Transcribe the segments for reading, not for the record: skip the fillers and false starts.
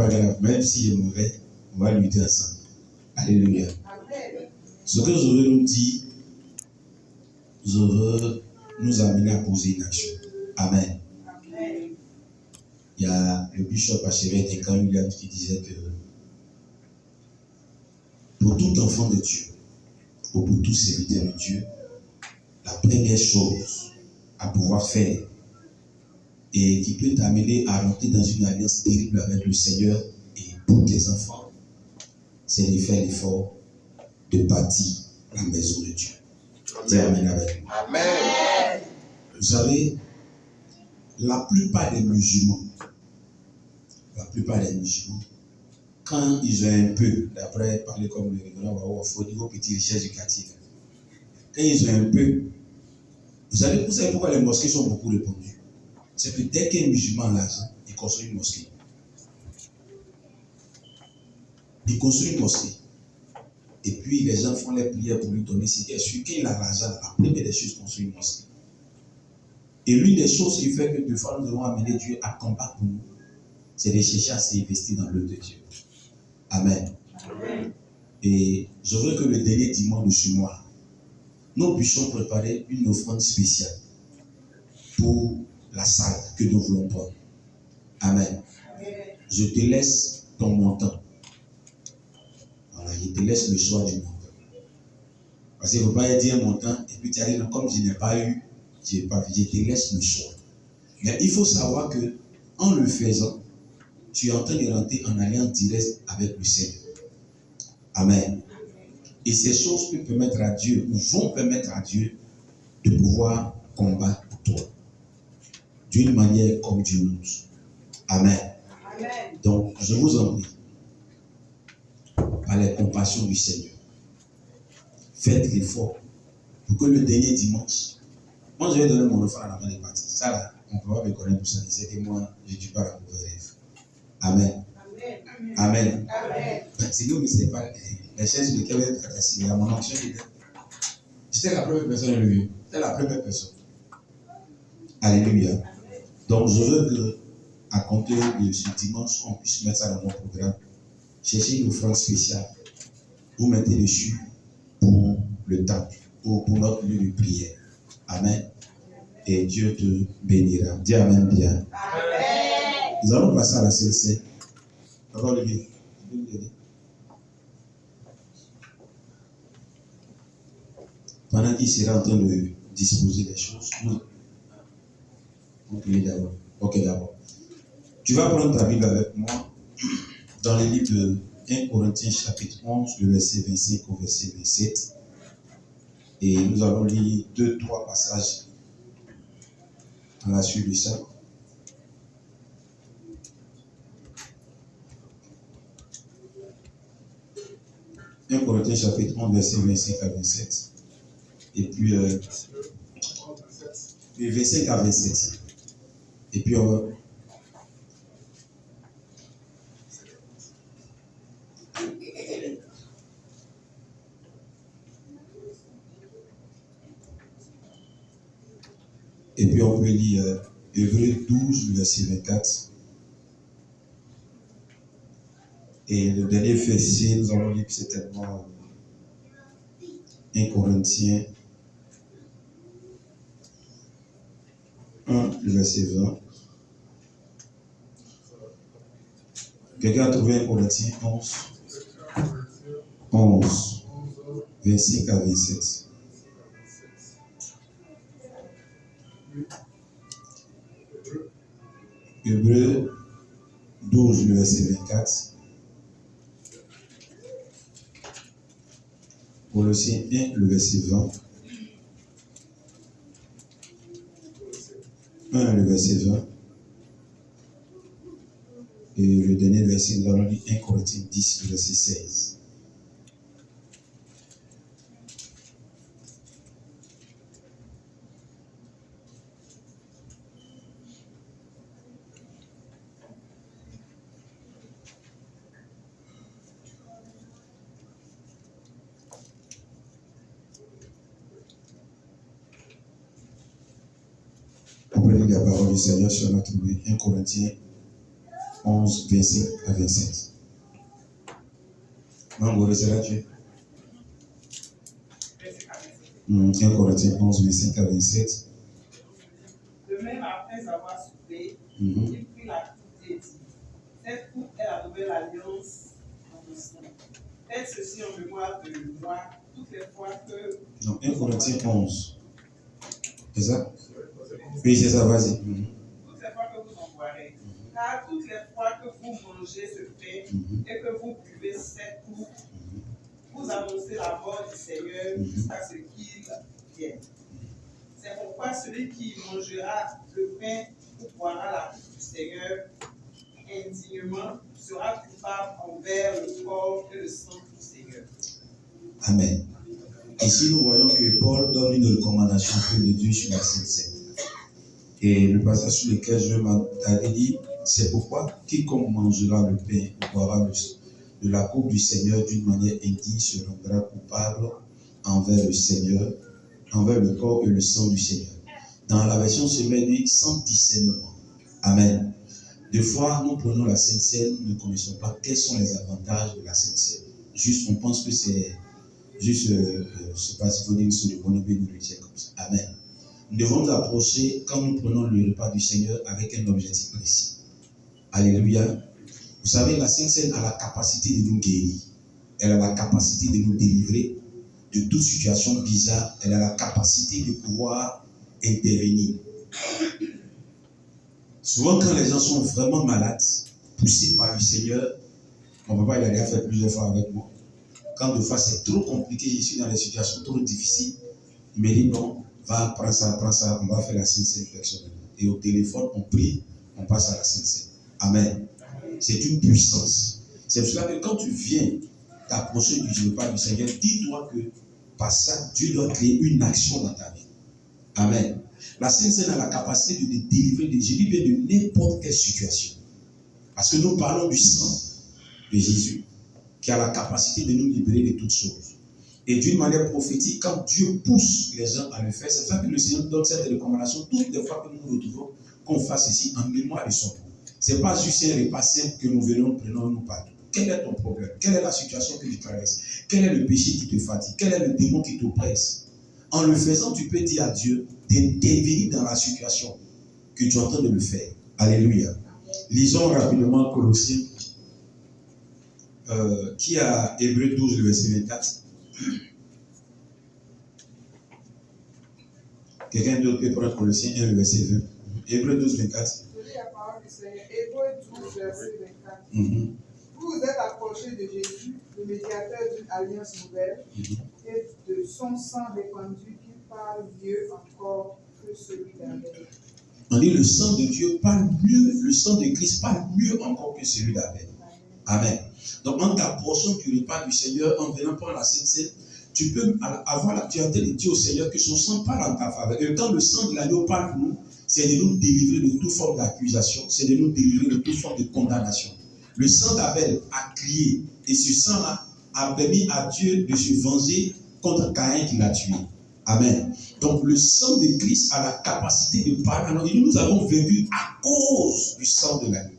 pas grave. Même s'il est mauvais, on va lutter ensemble. Alléluia. Ce que je veux nous dire, je veux nous amener à poser une action. Amen. Il y a le bishop archevêque Duncan Williams qui disait que pour tout enfant de Dieu, ou pour tout serviteur de Dieu, la première chose à pouvoir faire et qui peut t'amener à rentrer dans une alliance terrible avec le Seigneur et pour tes enfants, c'est de faire l'effort de bâtir la maison de Dieu. Dis Amen avec moi. Amen. Vous savez, la plupart des musulmans, quand ils ont un peu, d'après parler comme le révérend Waouh, au niveau petite richesse du quartier, quand ils ont un peu, vous savez pourquoi les mosquées sont beaucoup répandues? C'est que dès qu'un musulman a l'argent, il construit une mosquée. Il construit une mosquée. Et puis les gens font les prières pour lui donner ce qu'il est sûr qu'il a l'argent. La première des choses, construire une mosquée. Et l'une des choses qui fait que deux fois nous devons amener Dieu à combattre pour nous, c'est de chercher à s'investir dans l'œuvre de Dieu. Amen. Amen. Et je veux que le dernier dimanche de ce mois, nous puissions préparer une offrande spéciale pour la salle que nous voulons prendre. Amen. Je te laisse ton montant. Voilà, je te laisse le choix du montant. Parce qu'il ne faut pas dire un montant et puis tu arrives, comme je n'ai pas eu, je te laisse le choix. Mais il faut savoir que en le faisant, tu es en train de rentrer en alliance directe avec le Seigneur. Amen. Et ces choses peuvent permettre à Dieu, ou vont permettre à Dieu de pouvoir combattre pour toi. D'une manière comme d'une autre. Amen. Amen. Donc, je vous en prie, par la compassion du Seigneur, faites l'effort pour que le dernier dimanche, moi je vais donner mon offrande à la fin des parties. Ça là, on ne peut pas me connaître pour ça. C'est que moi, je ne dis pas la mauvaise rêve. Amen. Amen. Amen. Amen. Si vous ne savez pas, les chaises de lesquelles vous êtes assis, à mon action, j'étais la première personne à lever. J'étais la première personne. Alléluia. Donc je veux que, à compter de ce dimanche, on puisse mettre ça dans mon programme. Cherchez une offrande spéciale. Vous mettez dessus pour le temple, pour notre lieu de prière. Amen. Et Dieu te bénira. Dis Amen bien. Amen. Nous allons passer à la CLC. D'abord, Olivier. Pendant qu'il sera en train de disposer des choses, vous priez d'abord. Ok, d'abord. Tu vas prendre ta Bible avec moi dans le livre de 1 Corinthiens chapitre 11, le verset 25 au verset 27. Et nous allons lire 2-3 passages à la suite de ça. « 1 Corinthiens chapitre 11, verset 25 à 27. Et puis, 25 à 27. Et puis, on peut lire Hébreux 12, le verset 24. Et le dernier verset, nous allons lire certainement 1 Corinthiens 1, le verset 20. Quelqu'un a trouvé 1 Corinthiens 11, 25 à 27. Hébreux 12, le verset 24. Colossiens 1, le verset 20. 1, le verset 20. Et le dernier verset, nous allons lire 1 Corinthiens 10, le verset 16. On peut lire la parole du Seigneur sur notre vie. 1 Corinthiens 11, 25 à 27. Non, vous restez là-dessus. 1 Corinthiens 11, 25 à 27. De même, après avoir soupé, il prit la coupe et dit, cette coupe est la nouvelle alliance dans le sang. Faites ceci en mémoire de moi toutes les fois que... Non, 1 Corinthiens 11. C'est ça? Oui, c'est ça, vas-y. Toutes les fois que vous en boirez. Car toutes les fois que vous mangez ce pain et que vous buvez cette coupe, vous annoncez la mort du Seigneur jusqu'à ce qu'il vienne. C'est pourquoi celui qui mangera le pain ou boira la coupe du Seigneur indignement sera coupable envers le corps et le sang du Seigneur. Amen. Ici, nous voyons que Paul donne une recommandation de Dieu sur la Sainte Seine. Et le passage sur lequel je m'attarde dit, c'est pourquoi quiconque mangera le pain ou boira de la coupe du Seigneur d'une manière indigne se rendra coupable envers le Seigneur, envers le corps et le sang du Seigneur. Dans la version semaine, dit sans discernement. Amen. Des fois, nous prenons la Sainte Seine, nous ne connaissons pas quels sont les avantages de la Sainte Seine. Juste, on pense que c'est juste, je ne sais pas si il faut dire une cérémonie bénédictive comme ça. Amen. Nous devons nous approcher quand nous prenons le repas du Seigneur avec un objectif précis. Alléluia. Vous savez, la Sainte Seine a la capacité de nous guérir. Elle a la capacité de nous délivrer de toute situation bizarre. Elle a la capacité de pouvoir intervenir. Souvent, quand les gens sont vraiment malades, poussés par le Seigneur, mon papa, il a déjà fait plusieurs fois avec moi. Quand de fois c'est trop compliqué, je suis dans des situations trop difficiles, il me dit non, va, prends ça, on va faire la Sainte Seine personnellement. Et au téléphone, on prie, on passe à la Sainte Seine. Amen. C'est une puissance. C'est pour cela que quand tu viens t'approcher du repas du Seigneur, dis-toi que par ça, Dieu doit créer une action dans ta vie. Amen. La Sainte Seine a la capacité de te délivrer de Jésus et de n'importe quelle situation. Parce que nous parlons du sang de Jésus, qui a la capacité de nous libérer de toutes choses. Et d'une manière prophétique, quand Dieu pousse les gens à le faire, c'est ça que le Seigneur donne cette recommandation toutes les fois que nous nous retrouvons, qu'on fasse ici en mémoire de son nom. Ce n'est pas juste un repas simple que nous venons, prenons, nous parlons. Quel est ton problème? Quelle est la situation que tu traverses? Quel est le péché qui te fatigue? Quel est le démon qui t'oppresse? En le faisant, tu peux dire à Dieu d'intervenir dans la situation que tu es en train de le faire. Alléluia. Lisons rapidement Colossiens. Qui a Hébreux 12, le verset 24? Quelqu'un d'autre peut prendre Colossiens 1, le verset 20. Hébreux 12, 24. Je lis la parole du Seigneur. Hébreux 12, verset 24. Vous vous êtes approchés de Jésus, le médiateur d'une alliance nouvelle, et de son sang répandu qui parle mieux encore que celui d'Abel. On dit le sang de Dieu parle mieux, le sang de Christ parle mieux encore que celui d'Abel. Amen. Donc, en t'approchant du repas du Seigneur, en venant prendre la Sainte Seine, tu peux avoir la dureté de dire au Seigneur que son sang parle en ta faveur. Et quand le sang de l'agneau parle pour nous, c'est de nous délivrer de toute forme d'accusation, c'est de nous délivrer de toute forme de condamnation. Le sang d'Abel a crié, et ce sang-là a permis à Dieu de se venger contre Caïn qui l'a tué. Amen. Donc, le sang de Christ a la capacité de parler. Et nous avons vécu à cause du sang de l'agneau.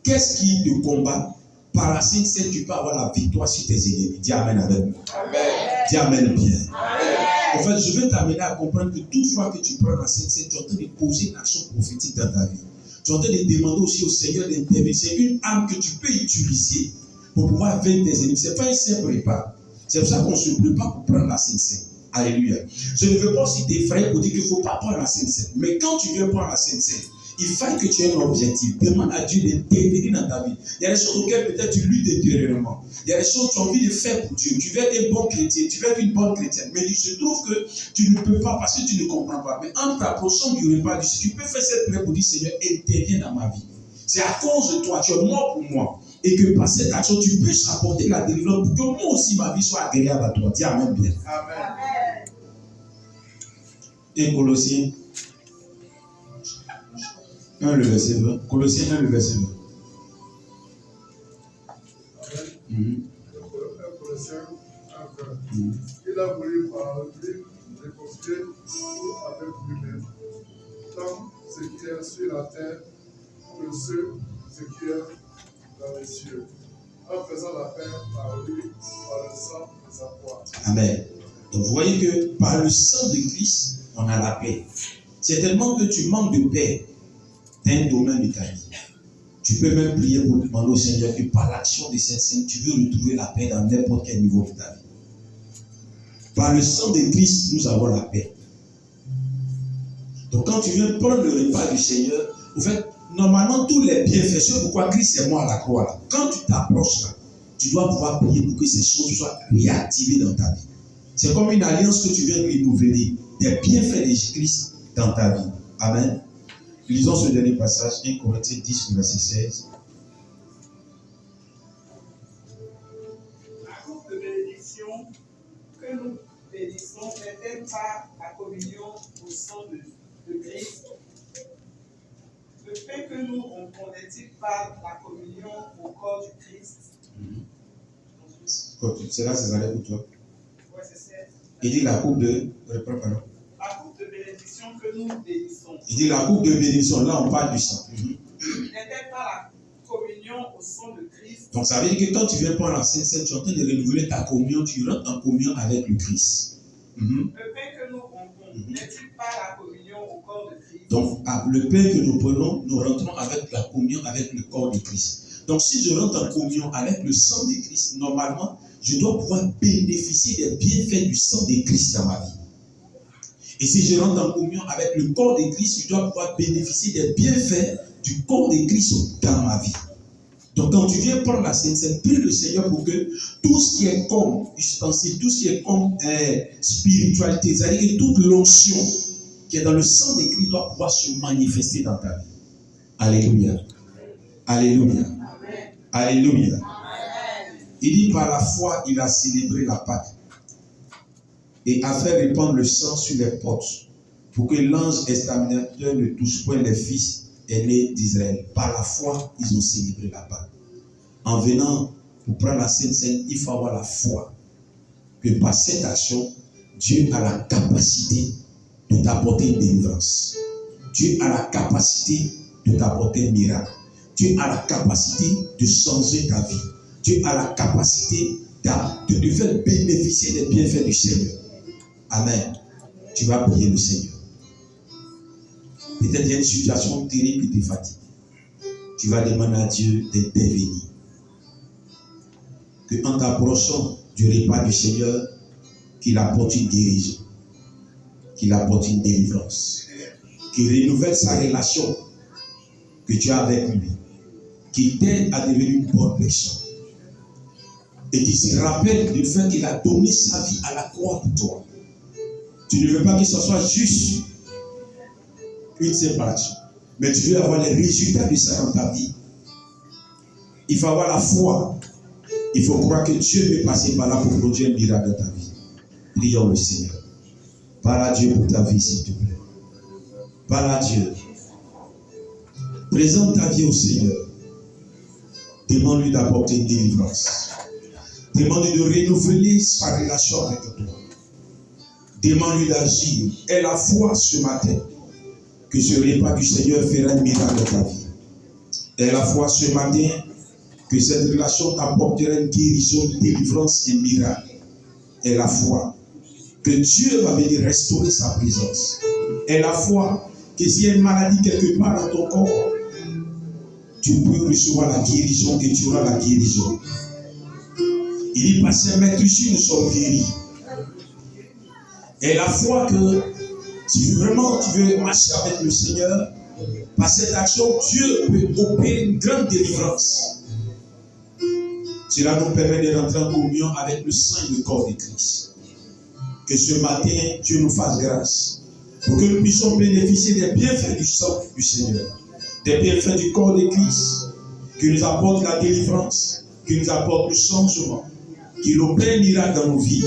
Qu'est-ce qui te combat? Par la Sainte Seine, tu peux avoir la victoire sur tes ennemis. Dis Amen avec moi. Amen. Dis Amen bien. Amen. En fait, je vais t'amener à comprendre que toute fois que tu prends la Sainte Seine, tu es en train de poser une action prophétique dans ta vie. Tu es en train de demander aussi au Seigneur d'intervenir. C'est une arme que tu peux utiliser pour pouvoir vaincre tes ennemis. Ce n'est pas un simple repas. C'est pour ça qu'on se prépare pour prendre la Sainte Seine. Alléluia. Je ne veux pas aussi t'effrayer pour dire qu'il ne faut pas prendre la Sainte Seine. Mais quand tu viens prendre la Sainte Seine, il faut que tu aies un objectif. Demande à Dieu d'intervenir dans ta vie. Il y a des choses auxquelles peut-être tu luttes intérieurement. Il y a des choses que tu as envie de faire pour Dieu. Tu veux être un bon chrétien, tu veux être une bonne chrétienne. Mais il se trouve que tu ne peux pas parce que tu ne comprends pas. Mais en t'approchant du repas du Seigneur, tu peux faire cette prière pour dire Seigneur, interviens dans ma vie. C'est à cause de toi, tu es mort pour moi. Et que par cette action, tu puisses apporter la délivrance pour que moi aussi ma vie soit agréable à toi. Dis Amen bien. Amen. Et Colossiens 1, le verset 20. Colossiens 1, le verset 20. Colossiens 1, 20. Il a voulu par lui réconcilier tout avec lui-même, tant ce qui est sur la terre que ceux ce qui est dans les cieux, en faisant la paix par lui, par le sang de sa croix. Amen. Donc vous voyez que par le sang de Christ, on a la paix. C'est tellement que tu manques de paix dans un domaine de ta vie. Tu peux même prier pour demander au Seigneur que par l'action de cette scène, tu veux retrouver la paix dans n'importe quel niveau de ta vie. Par le sang de Christ, nous avons la paix. Donc quand tu viens prendre le repas du Seigneur, en fait, normalement tous les bienfaits, c'est pourquoi Christ est mort à la croix là. Quand tu t'approches là, tu dois pouvoir prier pour que ces choses soient réactivées dans ta vie. C'est comme une alliance que tu viens de renouveler, des bienfaits de Christ dans ta vie. Amen. Lisons ce dernier passage, 1 Corinthiens 10, verset 16. La coupe de bénédiction que nous bénissons n'est-elle pas la communion au sang de Christ? Le pain que nous rompons n'est-il pas la communion au corps du Christ? C'est là, c'est pour toi. Ouais, c'est ça. Il dit la coupe de... Reprends, pardon. La coupe de bénédiction que nous bénissons. Il dit la coupe de bénédiction, là on parle du sang. N'est-elle pas la communion au sang de Christ? Donc ça veut dire que quand tu viens prendre la Sainte Seine, tu es en train de renouveler ta communion, tu rentres en communion avec le Christ. Le pain que nous rompons n'est-il pas la communion au corps de Christ? Donc le pain que nous prenons, nous rentrons avec la communion avec le corps de Christ. Donc si je rentre en communion avec le sang de Christ, normalement, je dois pouvoir bénéficier des bienfaits du sang de Christ dans ma vie. Et si je rentre en communion avec le corps de Christ, je dois pouvoir bénéficier des bienfaits du corps de Christ dans ma vie. Donc quand tu viens prendre la Sainte Seine, prie le Seigneur pour que tout ce qui est comme ustensile, tout ce qui est comme spiritualité, c'est-à-dire que toute l'onction qui est dans le sang de Christ doit pouvoir se manifester dans ta vie. Alléluia. Alléluia. Amen. Alléluia. Amen. Il dit par la foi, il a célébré la Pâque et a fait répandre le sang sur les portes pour que l'ange exterminateur ne touche point les fils aînés d'Israël. Par la foi, ils ont célébré la Pâque. En venant pour prendre la Sainte Seine, il faut avoir la foi que par cette action, Dieu a la capacité de t'apporter une délivrance. Dieu a la capacité de t'apporter un miracle. Dieu a la capacité de changer ta vie. Dieu a la capacité de te faire bénéficier des bienfaits du Seigneur. Amen. Tu vas prier le Seigneur. Peut-être il y a une situation terrible qui te fatigue. Tu vas demander à Dieu d'intervenir. Que en t'approchant du repas du Seigneur, qu'il apporte une guérison, qu'il apporte une délivrance, qu'il renouvelle sa relation que tu as avec lui, qu'il t'aide à devenir une bonne personne. Et qu'il se rappelle du fait qu'il a donné sa vie à la croix pour toi. Tu ne veux pas que ce soit juste une séparation, mais tu veux avoir les résultats de ça dans ta vie. Il faut avoir la foi. Il faut croire que Dieu peut passer par là pour produire un miracle dans ta vie. Prions le Seigneur. Parle à Dieu pour ta vie, s'il te plaît. Parle à Dieu. Présente ta vie au Seigneur. Demande-lui d'apporter une délivrance. Demande-lui de renouveler sa relation avec toi. Demande-lui d'agir. Aie la foi ce matin que ce repas du Seigneur fera un miracle dans ta vie. Aie la foi ce matin que cette relation t'apportera une guérison, une délivrance et un miracle. Aie la foi que Dieu va venir restaurer sa présence. Aie la foi que s'il y a une maladie quelque part dans ton corps, tu peux recevoir la guérison, que tu auras la guérison. Il dit, parce que maître ici, nous sommes guéris. Et la foi que si vraiment tu veux marcher avec le Seigneur, par cette action, Dieu peut opérer une grande délivrance. Cela nous permet de rentrer en communion avec le sang et le corps de Christ. Que ce matin, Dieu nous fasse grâce pour que nous puissions bénéficier des bienfaits du sang du Seigneur, des bienfaits du corps de Christ, qui nous apporte la délivrance, qui nous apporte le changement, qui nous opère un miracle dans nos vies.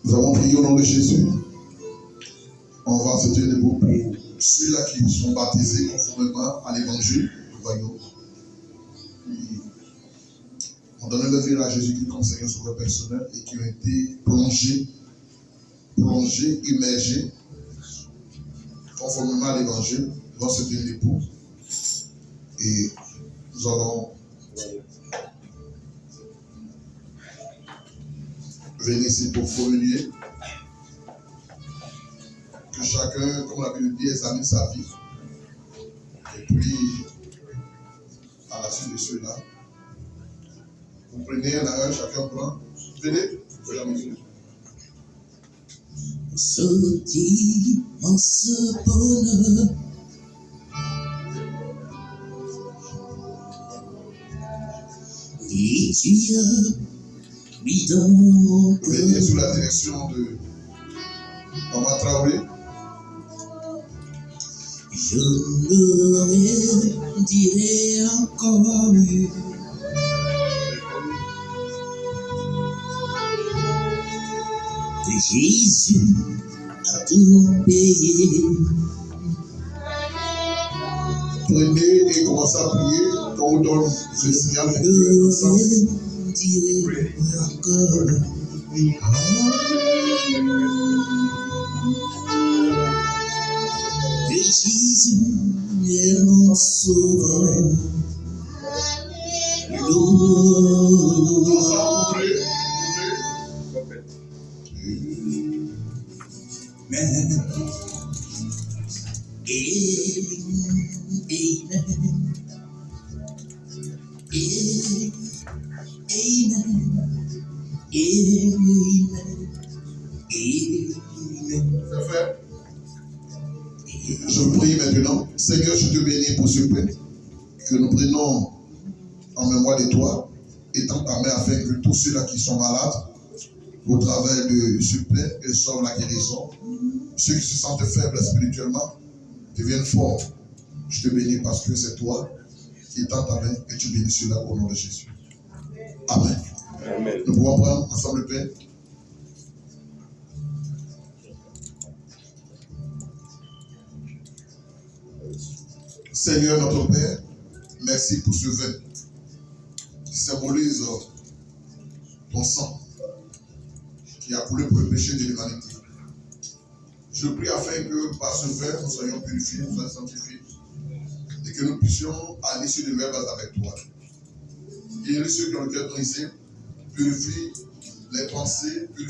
Nous avons prié au nom de Jésus. On va se tenir debout pour ceux-là qui sont baptisés conformément à l'évangile du royaume. On donne leur vie à Jésus-Christ comme Seigneur sauveur personnel et qui ont été plongés, immergés conformément à l'évangile, devant ce bien d'époux. Et nous allons venir ici pour communier. Que chacun, comme la Bible dit, examine sa vie. Et puis, à la suite de cela, vous prenez un à un, chacun prend. Venez, vous la maison. Ce immense bonheur, et tu as mis dans mon Vous venez cœur. sous la direction de Maman Traoré. Je ne dirai encore que Jésus a tout payé. Prenez et commencez à prier. Quand on donne ce signal, Je on peut ensemble. ne dirai encore que Jésus est mon sauveur. L'eau Ensemble, ouvrez. Amen. C'est fait. Je prie maintenant. Seigneur, je te bénis pour ce pain que nous prenons en mémoire de toi, étant ta main afin que tous ceux-là qui sont malades, au travers de ce pain, reçoivent la guérison. Ceux qui se sentent faibles spirituellement deviennent forts. Je te bénis parce que c'est toi qui étends ta main et tu bénis cela au nom de Jésus. Amen. Amen. Nous pouvons prendre ensemble le pain. Seigneur notre Père, merci pour ce vin qui symbolise ton sang qui a coulé pour le péché de l'humanité. Je prie afin que par ce vin, nous soyons purifiés, nous soyons sanctifiés et que nous puissions aller sur de nouvelles bases avec toi. Guéris ceux qui ont le cœur brisé, purifie les pensées, purifie